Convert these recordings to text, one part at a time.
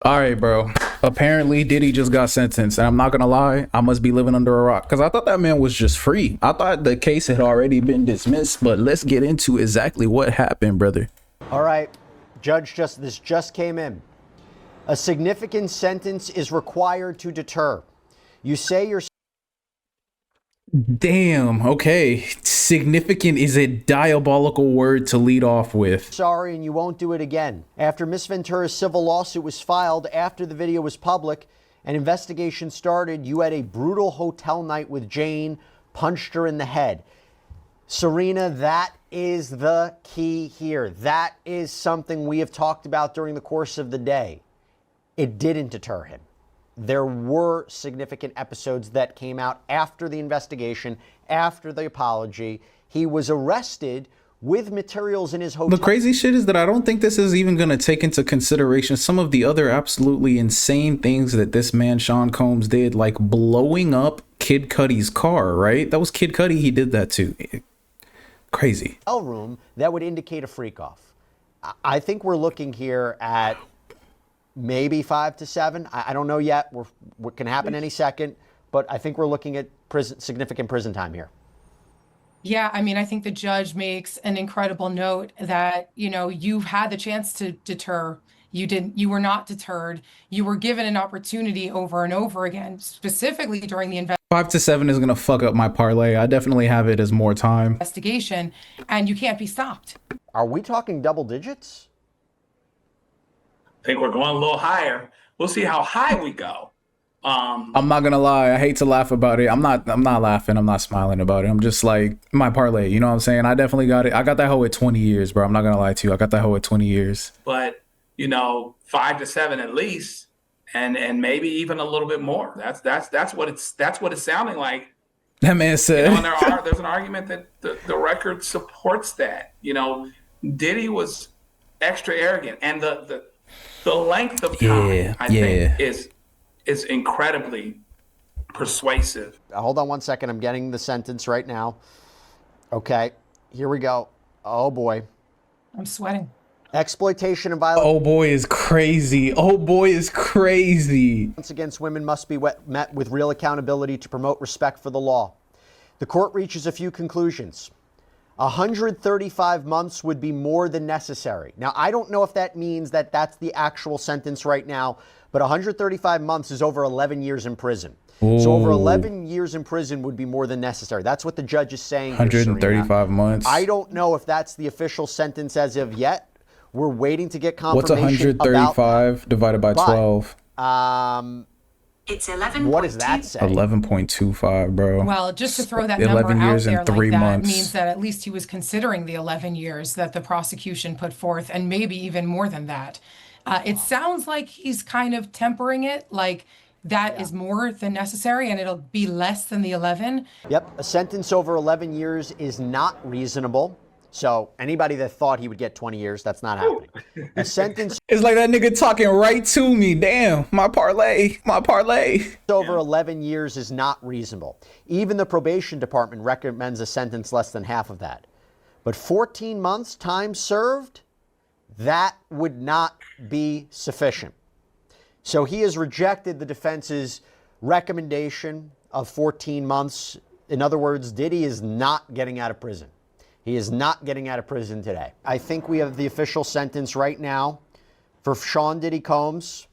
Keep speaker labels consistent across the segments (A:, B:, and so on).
A: All right, bro. Apparently, Diddy just got sentenced, and I'm not gonna lie, I must be living under a rock because I thought that man was just free. I thought the case had already been dismissed, but let's get into exactly what happened, brother.
B: All right, this just came in. A significant sentence is required to deter. You say you're
A: Damn. Okay. Significant is a diabolical word to lead off with.
B: sorry and you won't do it again. After Miss Ventura's civil lawsuit was filed, after the video was public, an investigation started. You had a brutal hotel night with Jane, punched her in the head. Serena, that is the key here. That is something we have talked about during the course of the day. It didn't deter him. There were significant episodes that came out after the investigation, after the apology. He was arrested with materials in his hotel.
A: The crazy shit is that I don't think this is even going to take into consideration some of the other absolutely insane things that this man, Sean Combs, did, like blowing up Kid Cudi's car, right? That was Kid Cudi he did that to. Crazy.
B: Room that would indicate a freak off. I think we're looking here at maybe 5 to 7. I don't know yet. What can happen any second, but I think we're looking at significant prison time here.
C: Yeah, I mean, I think the judge makes an incredible note that, you've had the chance to deter. You were not deterred. You were given an opportunity over and over again, specifically during the
A: 5 to 7 is going to fuck up my parlay. I definitely have it as more time.
C: investigation, and you can't be stopped.
B: Are we talking double digits?
D: I think we're going a little higher. We'll see how high we go.
A: I'm not gonna lie, I hate to laugh about it. I'm not laughing, I'm not smiling about it. I'm just like, my parlay, you know what I'm saying? I definitely got it. I got that hoe at 20 years, bro. I'm not gonna lie to you. I got that hoe at 20 years.
D: But 5 to 7 at least, and maybe even a little bit more. That's what it's sounding like.
A: That man said.
D: And there's an argument that the record supports that. Diddy was extra arrogant, and the length of time I think is incredibly persuasive.
B: Hold on one second. I'm getting the sentence right now. Okay, here we go. Oh boy.
C: I'm sweating.
B: Exploitation and violence.
A: Oh boy is crazy. Oh boy is crazy.
B: Against women must be met with real accountability to promote respect for the law. The court reaches a few conclusions. 135 months would be more than necessary. Now, I don't know if that means that that's the actual sentence right now, but 135 months is over 11 years in prison.
A: Ooh.
B: So over 11 years in prison would be more than necessary. That's what the judge is saying.
A: 135 months.
B: I don't know if that's the official sentence as of yet. We're waiting to get
A: What's
B: confirmation.
A: 135 divided by 12?
E: It's 11.
B: What does that say?
A: 11.25, bro.
C: Well, just to throw that
A: 11
C: number
A: years
C: out there
A: and 3
C: like that
A: months.
C: means that at least he was considering the 11 years that the prosecution put forth, and maybe even more than that. It sounds like he's kind of tempering it, like that is more than necessary, and it'll be less than the 11.
B: Yep, a sentence over 11 years is not reasonable. So anybody that thought he would get 20 years, that's not happening. A sentence
A: It's like that nigga talking right to me. Damn, my parlay.
B: over 11 years is not reasonable. Even the probation department recommends a sentence less than half of that. But 14 months time served, that would not be sufficient. So he has rejected the defense's recommendation of 14 months. In other words, Diddy is not getting out of prison. He is not getting out of prison today. I think we have the official sentence right now for Sean Diddy Combs.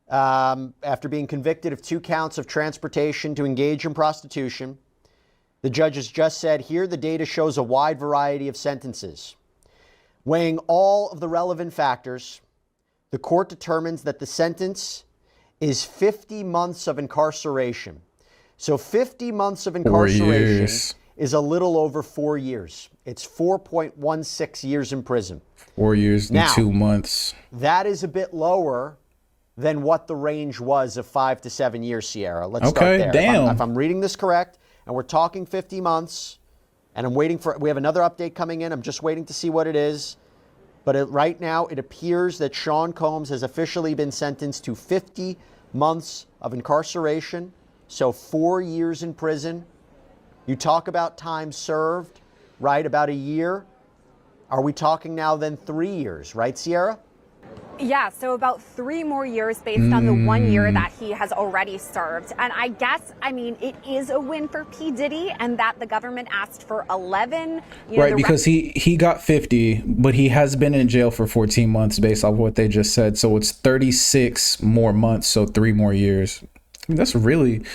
B: After being convicted of 2 counts of transportation to engage in prostitution, the judge has just said, here the data shows a wide variety of sentences. Weighing all of the relevant factors, the court determines that the sentence is 50 months of incarceration. So 50 months of incarceration is a little over 4 years. It's 4.16 years in prison.
A: 4 years and 2 months.
B: That is a bit lower than what the range was of 5 to 7 years, Sierra. Let's start there.
A: Damn.
B: If I'm reading this correct, and we're talking 50 months, and we have another update coming in. I'm just waiting to see what it is. But right now, it appears that Sean Combs has officially been sentenced to 50 months of incarceration. So 4 years in prison. You talk about time served, right? About a year. Are we talking now then 3 years, right, Sierra?
F: Yeah, so about 3 more years based on the 1 year that he has already served. And I guess, I mean, it is a win for P. Diddy and that the government asked for 11.
A: Right, because he got 50, but he has been in jail for 14 months based off what they just said. So it's 36 more months, so 3 more years. That's really,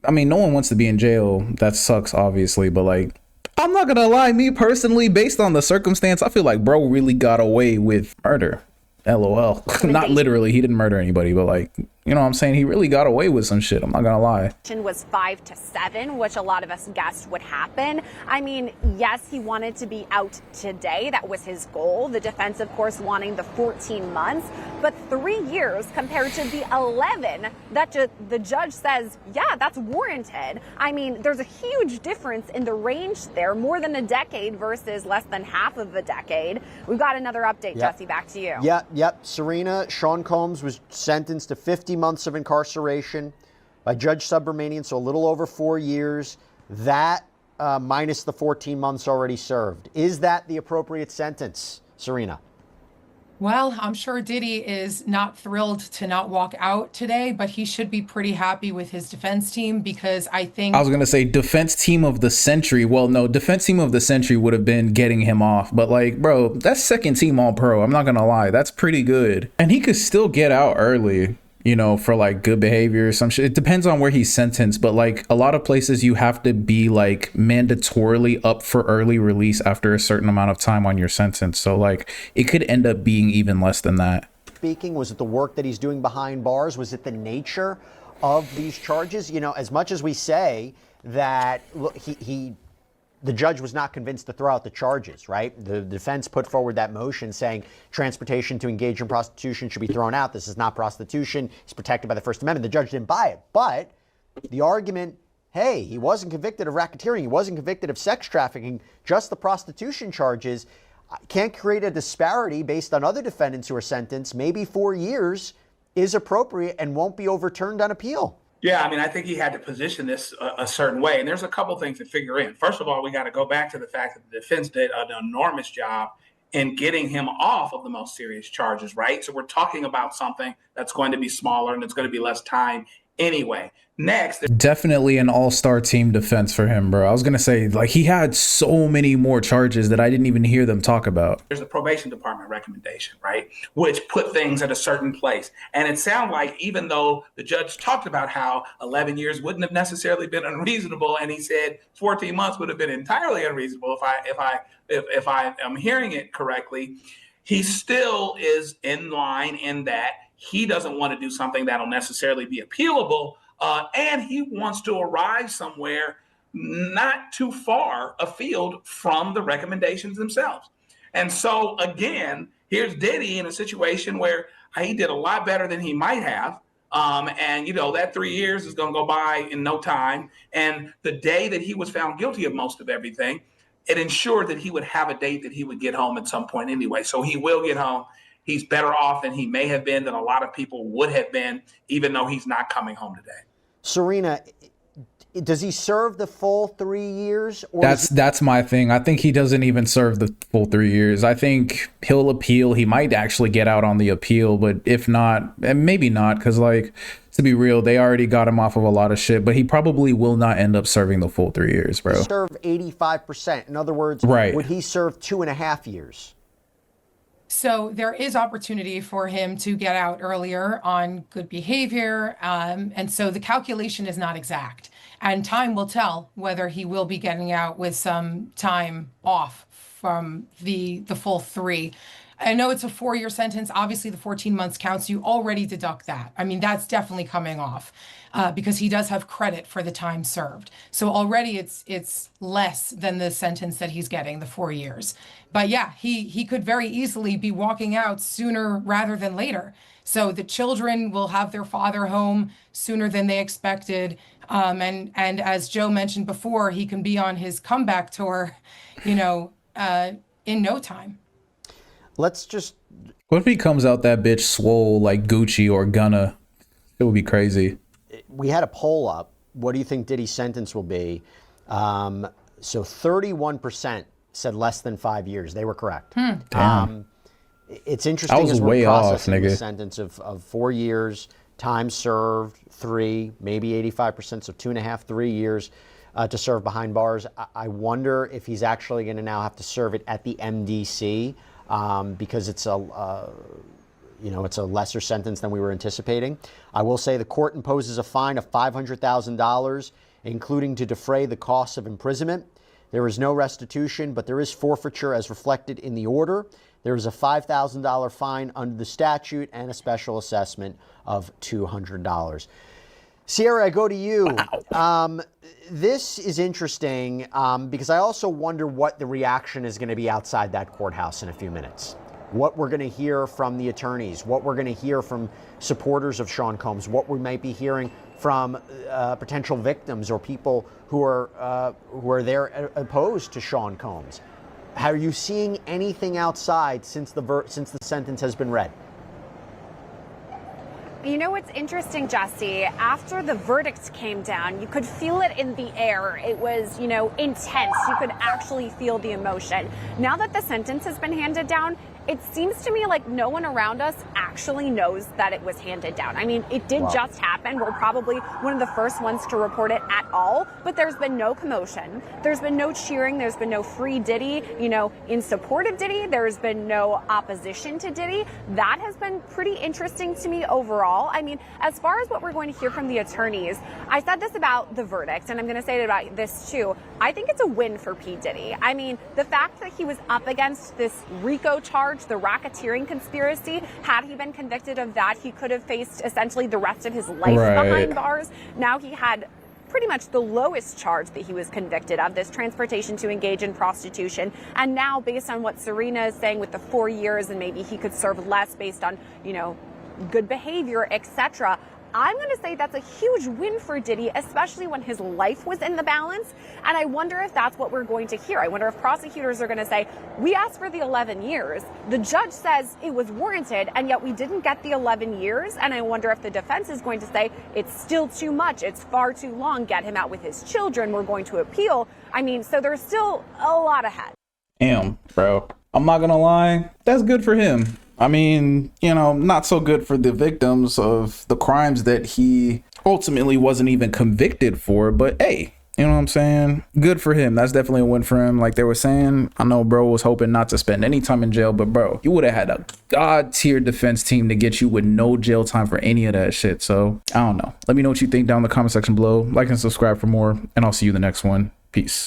A: I mean, no one wants to be in jail. That sucks, obviously, but like, I'm not gonna lie, me personally, based on the circumstance, I feel like bro really got away with murder. LOL. Not literally, he didn't murder anybody, but like, you know what I'm saying? He really got away with some shit. I'm not gonna lie.
F: Was 5 to 7, which a lot of us guessed would happen. I mean, yes, he wanted to be out today. That was his goal. The defense, of course, wanting the 14 months, but 3 years compared to the 11 that the judge says, yeah, that's warranted. I mean, there's a huge difference in the range there, more than a decade versus less than half of a decade. We've got another update, Jesse, back to you.
B: Yep. Serena, Sean Combs was sentenced to 50 months of incarceration by Judge Subramanian, so a little over 4 years. That minus the 14 months already served. Is that the appropriate sentence, Serena?
C: Well, I'm sure Diddy is not thrilled to not walk out today, but he should be pretty happy with his defense team because I think...
A: I was going to say defense team of the century. Well, no, defense team of the century would have been getting him off. But like, bro, that's second team all pro. I'm not going to lie. That's pretty good. And he could still get out early, you know, for like good behavior or some shit. It depends on where he's sentenced, but like a lot of places you have to be like mandatorily up for early release after a certain amount of time on your sentence. So like it could end up being even less than that.
B: Speaking, was it the work that he's doing behind bars? Was it the nature of these charges? You know, as much as we say that look, the judge was not convinced to throw out the charges, right? The defense put forward that motion saying transportation to engage in prostitution should be thrown out. This is not prostitution. He's protected by the First Amendment. The judge didn't buy it. But the argument, hey, he wasn't convicted of racketeering. He wasn't convicted of sex trafficking, just the prostitution charges, can't create a disparity based on other defendants who are sentenced. Maybe 4 years is appropriate and won't be overturned on appeal.
D: Yeah, I mean, I think he had to position this a certain way. And there's a couple things to figure in. First of all, we got to go back to the fact that the defense did an enormous job in getting him off of the most serious charges, right? So we're talking about something that's going to be smaller and it's going to be less time anyway. Next,
A: definitely an all-star team defense for him, bro. I was gonna say, like, he had so many more charges that I didn't even hear them talk about.
D: There's a probation department recommendation, right, which put things at a certain place. And it sounded like even though the judge talked about how 11 years wouldn't have necessarily been unreasonable, and he said 14 months would have been entirely unreasonable if I am hearing it correctly, he still is in line in that he doesn't want to do something that'll necessarily be appealable. And he wants to arrive somewhere not too far afield from the recommendations themselves. And so, again, here's Diddy in a situation where he did a lot better than he might have. And, you know, that 3 years is going to go by in no time. And the day that he was found guilty of most of everything, it ensured that he would have a date that he would get home at some point anyway. So he will get home. He's better off than he may have been, than a lot of people would have been, even though he's not coming home today.
B: Serena, does he serve the full 3 years? Or
A: that's my thing. I think he doesn't even serve the full 3 years. I think he'll appeal. He might actually get out on the appeal, but if not, and maybe not, because like, to be real, they already got him off of a lot of shit, but he probably will not end up serving the full 3 years, bro.
B: Serve 85%. In other words,
A: right.
B: Would he serve 2.5 years?
C: So there is opportunity for him to get out earlier on good behavior. And so the calculation is not exact. And time will tell whether he will be getting out with some time off from the full 3. I know it's a 4-year sentence. Obviously, the 14 months counts. You already deduct that. I mean, that's definitely coming off because he does have credit for the time served. So already it's less than the sentence that he's getting, the 4 years. But yeah, he could very easily be walking out sooner rather than later. So the children will have their father home sooner than they expected. And as Joe mentioned before, he can be on his comeback tour, you know, in no time.
B: Let's just...
A: What if he comes out that bitch swole like Gucci or Gunna? It would be crazy.
B: We had a poll up. What do you think Diddy's sentence will be? So 31% said less than 5 years. They were correct. It's interesting
A: was
B: as we're
A: way off,
B: processing the
A: nigga.
B: sentence of 4 years, time served 3, maybe 85%, so 2.5, 3 years to serve behind bars. I wonder if he's actually going to now have to serve it at the MDC because it's it's a lesser sentence than we were anticipating. I will say the court imposes a fine of $500,000, including to defray the costs of imprisonment. There is no restitution, but there is forfeiture as reflected in the order. There is a $5,000 fine under the statute and a special assessment of $200. Sierra, I go to you. Wow. This is interesting because I also wonder what the reaction is going to be outside that courthouse in a few minutes. What we're going to hear from the attorneys, what we're going to hear from supporters of Sean Combs, what we might be hearing from potential victims or people who are there opposed to Sean Combs. Are you seeing anything outside since the sentence has been read?
F: You know what's interesting, Jesse? After the verdict came down, you could feel it in the air. It was, intense. You could actually feel the emotion. Now that the sentence has been handed down, it seems to me like no one around us actually knows that it was handed down. I mean, it did just happen. We're probably one of the first ones to report it at all, but there's been no commotion. There's been no cheering. There's been no free Diddy, in support of Diddy. There's been no opposition to Diddy. That has been pretty interesting to me overall. I mean, as far as what we're going to hear from the attorneys, I said this about the verdict, and I'm going to say it about this too. I think it's a win for P. Diddy. I mean, the fact that he was up against this RICO charge, the racketeering conspiracy, had he been convicted of that, he could have faced essentially the rest of his life behind bars. Now he had pretty much the lowest charge that he was convicted of, this transportation to engage in prostitution. And now, based on what Serena is saying with the 4 years, and maybe he could serve less based on, good behavior, etc., I'm going to say that's a huge win for Diddy, especially when his life was in the balance. And I wonder if that's what we're going to hear. I wonder if prosecutors are going to say, we asked for the 11 years. The judge says it was warranted, and yet we didn't get the 11 years. And I wonder if the defense is going to say, it's still too much. It's far too long. Get him out with his children. We're going to appeal. I mean, so there's still a lot ahead.
A: Damn, bro. I'm not going to lie. That's good for him. I mean, not so good for the victims of the crimes that he ultimately wasn't even convicted for. But hey, you know what I'm saying? Good for him. That's definitely a win for him. Like they were saying, I know bro was hoping not to spend any time in jail, but bro, you would have had a god tier defense team to get you with no jail time for any of that shit. So I don't know. Let me know what you think down in the comment section below. Like and subscribe for more, and I'll see you in the next one. Peace.